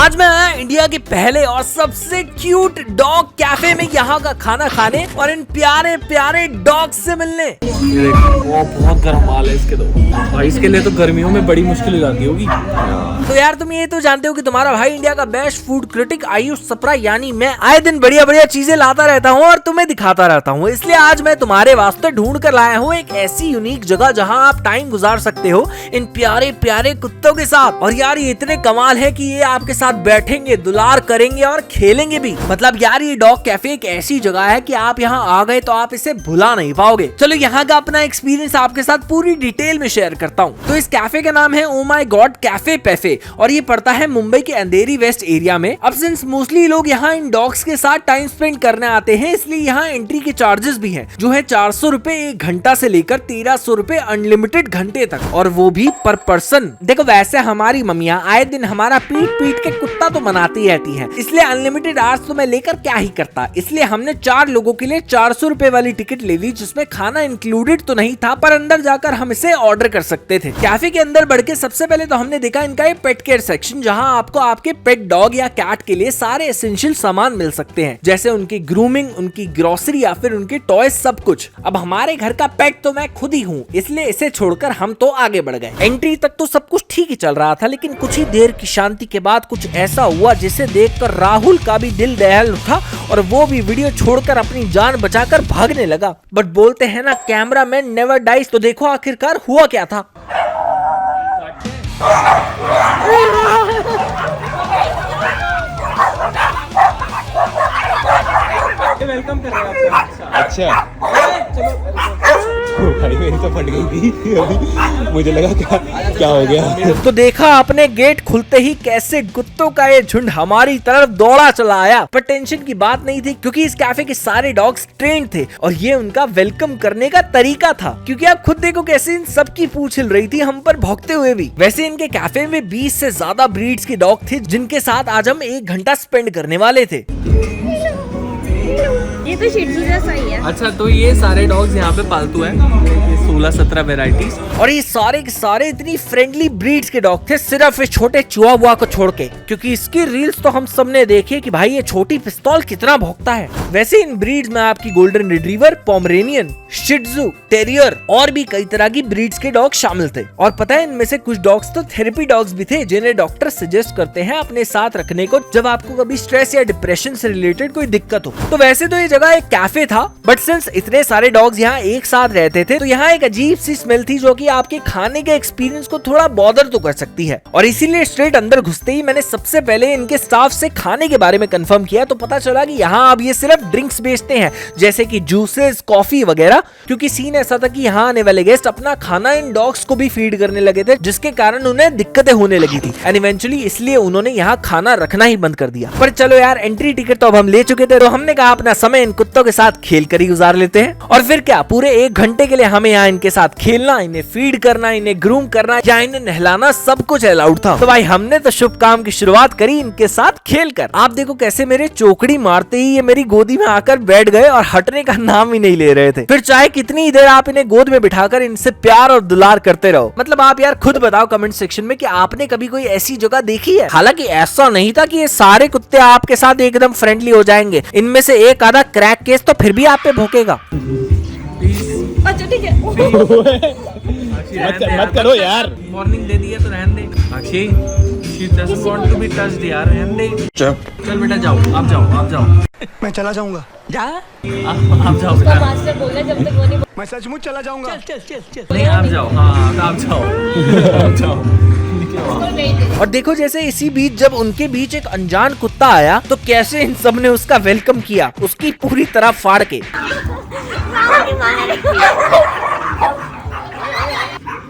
आज मैं आया इंडिया के पहले और सबसे क्यूट डॉग कैफे में यहाँ का खाना खाने और इन प्यारे प्यारे डॉग से मिलने। ये देखो, वो बहुत गर्म माल है इसके। तो भाई इसके लिए तो गर्मियों में बड़ी मुश्किल हो जाती होगी। तो यार तुम ये तो जानते हो कि तुम्हारा भाई इंडिया का best food critic Ayush Sapra यानी मैं आए दिन बढ़िया बढ़िया चीजें लाता रहता हूँ और तुम्हें दिखाता रहता हूँ। इसलिए आज मैं तुम्हारे वास्ते ढूंढ कर लाया हूँ एक ऐसी यूनिक जगह जहाँ आप टाइम गुजार सकते हो इन प्यारे प्यारे कुत्तों के साथ। और यार ये इतने कमाल है कि ये आपके साथ बैठेंगे, दुलार करेंगे और खेलेंगे भी। मतलब यार ये डॉग कैफे एक ऐसी जगह है कि आप यहाँ आ गए तो आप इसे भुला नहीं पाओगे। चलो यहाँ का अपना एक्सपीरियंस आपके साथ पूरी डिटेल में शेयर करता हूँ। तो इस कैफे का नाम है ओ माय गॉड कैफे पैफे और ये पड़ता है मुंबई के अंधेरी वेस्ट एरिया में। अब सिंस मोस्टली लोग यहाँ इन डॉग्स के साथ टाइम स्पेंड करने आते हैं इसलिए यहाँ एंट्री के चार्जेस भी हैं जो है 400 रुपए 1 घंटा से लेकर 1300 रुपए अनलिमिटेड घंटे तक और वो भी पर पर्सन। देखो वैसे हमारी मम्मियाँ आए दिन हमारा पीट पीट के कुत्ता तो बनाती रहती है इसलिए अनलिमिटेड आवर्स तो मैं लेकर क्या ही करता। इसलिए हमने 4 लोगों के लिए 400 रुपए वाली टिकट ले ली जिसमें खाना इंक्लूडेड तो नहीं था पर अंदर जाकर हम इसे ऑर्डर कर सकते थे। कैफे के अंदर बढ़ के सबसे पहले तो हमने देखा इनका एक पेट केयर सेक्शन जहां आपको आपके पेट डॉग या कैट के लिए सारे एसेंशियल सामान मिल सकते हैं जैसे उनकी ग्रूमिंग, उनकी ग्रोसरी या फिर उनके टॉयज सब कुछ। अब हमारे घर का पेट तो मैं खुद ही हूँ इसलिए इसे छोड़कर हम तो आगे बढ़ गए। एंट्री तक तो सब कुछ ठीक ही चल रहा था लेकिन कुछ ही देर की शांति के बाद कुछ ऐसा हुआ जिसे देखकर राहुल का भी दिल दहल उठा और वो भी वीडियो छोड़कर अपनी जान बचाकर भागने लगा। बट बोलते हैं ना कैमरा मैन नेवर डाइज। तो देखो आखिरकार हुआ क्या था। वेलकम कर रहे हैं आपको। अच्छा भाई मेरी तो फट गई थी अभी, मुझे लगा क्या हो गया। तो देखा आपने गेट खुलते ही कैसे कुत्तों का ये झुंड हमारी तरफ दौड़ा चला आया। पर टेंशन की बात नहीं थी क्योंकि इस कैफे के सारे डॉग्स ट्रेंड थे और ये उनका वेलकम करने का तरीका था। क्योंकि आप खुद देखो कैसे इन सबकी पूंछ हिल रही थी हम पर भौंकते हुए भी। वैसे इनके कैफे में 20 से ज्यादा ब्रीड्स के डॉग थे जिनके साथ आज हम 1 घंटा स्पेंड करने वाले थे। ये तो शिह त्ज़ू जैसा ही है। अच्छा तो ये सारे डॉग्स यहाँ पे पालतू है, 16-17 वेराइटीज और ये सारे के सारे इतनी फ्रेंडली ब्रीड्स के डॉग थे सिर्फ इस छोटे चिहुआहुआ को छोड़ के। क्योंकि इसकी रील्स तो हम सबने देखी कि भाई ये छोटी पिस्तौल कितना भौंकता है। वैसे इन ब्रीड्स में आपकी golden retriever, Pomeranian, shih tzu, terrier और भी कई तरह की ब्रीड्स के डॉग शामिल थे। और पता है इनमें से कुछ डॉग्स तो थेरेपी डॉग्स भी थे जिन्हें डॉक्टर सजेस्ट करते हैं अपने साथ रखने को जब आपको कभी स्ट्रेस या डिप्रेशन से रिलेटेड कोई दिक्कत हो। तो वैसे तो ये जगह एक कैफे था बट सिंस इतने सारे डॉग्स यहाँ एक साथ रहते थे तो यहाँ एक अजीब सी स्मेल थी जो कि आपके खाने के एक्सपीरियंस को थोड़ा बॉदर तो कर सकती है। और इसीलिए स्ट्रेट अंदर घुसते ही मैंने सबसे पहले इनके स्टाफ से खाने के बारे में कंफर्म किया तो पता चला कि यहाँ अब ये सिर्फ ड्रिंक्स बेचते हैं जैसे कि जूसेस, कॉफी वगैरह। क्योंकि सीन ऐसा था कि यहाँ आने वाले गेस्ट अपना खाना इन डॉग्स को भी फीड करने लगे थे जिसके कारण उन्हें दिक्कतें होने लगी थी एंड इवेंचुअली इसलिए उन्होंने यहाँ खाना रखना ही बंद कर दिया। पर चलो यार एंट्री टिकट तो अब हम ले चुके थे तो हमने कहा अपना समय इन कुत्तों के साथ खेल कर ही गुजार लेते हैं। और फिर क्या पूरे 1 घंटे के लिए हमें यहाँ इनके साथ खेलना, इन्हें फीड करना, इन्हें ग्रूम करना या इन्हें नहलाना सब कुछ अलाउड था। तो भाई हमने तो शुभ काम की शुरुआत करी इनके साथ खेल कर। आप देखो कैसे मेरे चोकड़ी मारते ही ये मेरी गोदी में आकर बैठ गए और हटने का नाम ही नहीं ले रहे थे। फिर चाहे कितनी देर आप इन्हें गोद में बिठाकर इनसे प्यार और दुलार करते रहो। मतलब आप यार खुद बताओ कमेंट सेक्शन में कि आपने कभी कोई ऐसी जगह देखी है। हालांकि ऐसा नहीं था कि ये सारे कुत्ते आपके साथ एकदम फ्रेंडली हो जाएंगे, इनमें से एक आधा क्रैक केस तो फिर भी आप पे भौंकेगा। अच्छा ठीक है। मत करो यार। वार्निंग दे दी है तो रहने दे। Akshay she doesn't want to be touched यार, रहने दे। चल बेटा जाओ, आप जाओ। मैं चला जाऊंगा। आप जाओ उसका बेटा। मास्टर बोला जब तक वो नहीं मैं सचमुच चला जाऊंगा। नहीं आप जाओ, हाँ आप जाओ। आप जाओ। और देखो जैसे इसी बीच जब उनके बीच एक अनजान कुत्ता आया तो कैसे इन सब ने उसका वेलकम किया उसकी पूरी तरह फाड़ के।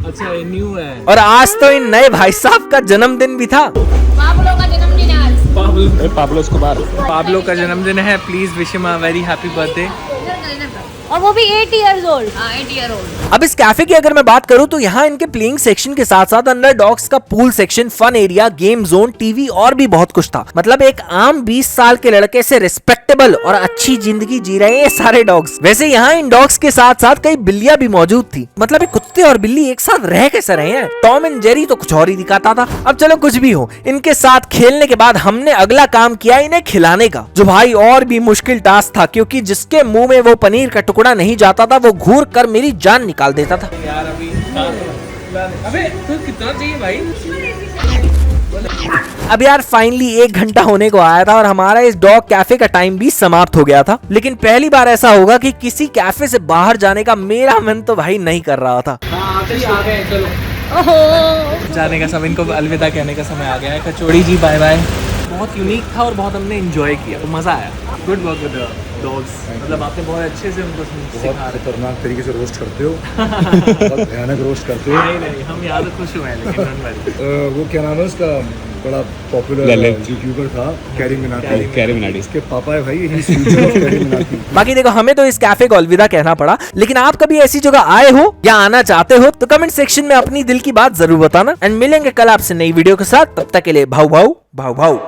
अच्छा ये न्यू है। और आज तो इन नए भाई साहब का जन्मदिन भी था। पाब्लो का जन्मदिन है आज। Pablo Escobar. पाब्लो का जन्मदिन है, please wish him a very happy birthday. और वो भी 8 years old। हाँ 8 year old। अब इस कैफे की अगर मैं बात करूं तो यहाँ इनके प्लेइंग सेक्शन के साथ साथ अंडर डॉग्स का pool section, fun area, game zone, TV और भी बहुत कुछ था। मतलब एक आम 20 साल के लड़के से रिस्पेक्टेबल और अच्छी जिंदगी जी रहे हैं ये सारे डॉग्स। वैसे यहाँ इन डॉग्स के साथ साथ कई बिल्लियां भी मौजूद थी। मतलब ये कुत्ते और बिल्ली एक साथ रह कैसे रहे हैं? टॉम एंड जेरी तो कुछ और ही दिखाता था। अब चलो कुछ भी हो, इनके साथ खेलने के बाद हमने अगला काम किया इन्हें खिलाने का, जो भाई और भी मुश्किल टास्क था, क्योंकि जिसके मुंह में वो पनीर का टुकड़ा नहीं जाता था वो घूर कर मेरी जान निकाल देता था। यार अभी अबे तू कितना चाहिए भाई? अब यार फाइनली 1 घंटा होने को आया था और हमारा इस डॉग कैफे का टाइम भी समाप्त हो गया था। लेकिन पहली बार ऐसा होगा कि किसी कैफे से बाहर जाने का मेरा मन तो भाई नहीं कर रहा था। हाँ आ गए, चलो ओहो। जाने का समय, इनको अलविदा कहने का समय आ गया है। कचौड़ी जी बाय बाय। बहुत यूनिक था और बहुत हमने एंजॉय किया, तो मज़ा आया। Good work with the dogs, मतलब आपने बहुत अच्छे से उनको सिखा रहे। खतरनाक तरीके से रोस्ट करते हो, बहुत भयानक रोस्ट करते हो। नहीं हम यहाँ तो खुश हुए हैं, लेकिन don't worry। वो क्या नाम है उसका, बड़ा पॉपुलर यूट्यूबर था, कैरी मिनाटी। इसके पापा है भाई, ही फ्यूचर ऑफ कैरी मिनाटी। बाकी देखो, हमें तो इस कैफे को अलविदा कहना पड़ा, लेकिन आप कभी ऐसी जगह आए हो या आना चाहते हो तो कमेंट सेक्शन में अपनी दिल की बात जरूर बताना। एंड मिलेंगे कल आपसे नई वीडियो के साथ, तब तक के लिए भाऊ भाऊ भाऊ भाऊ।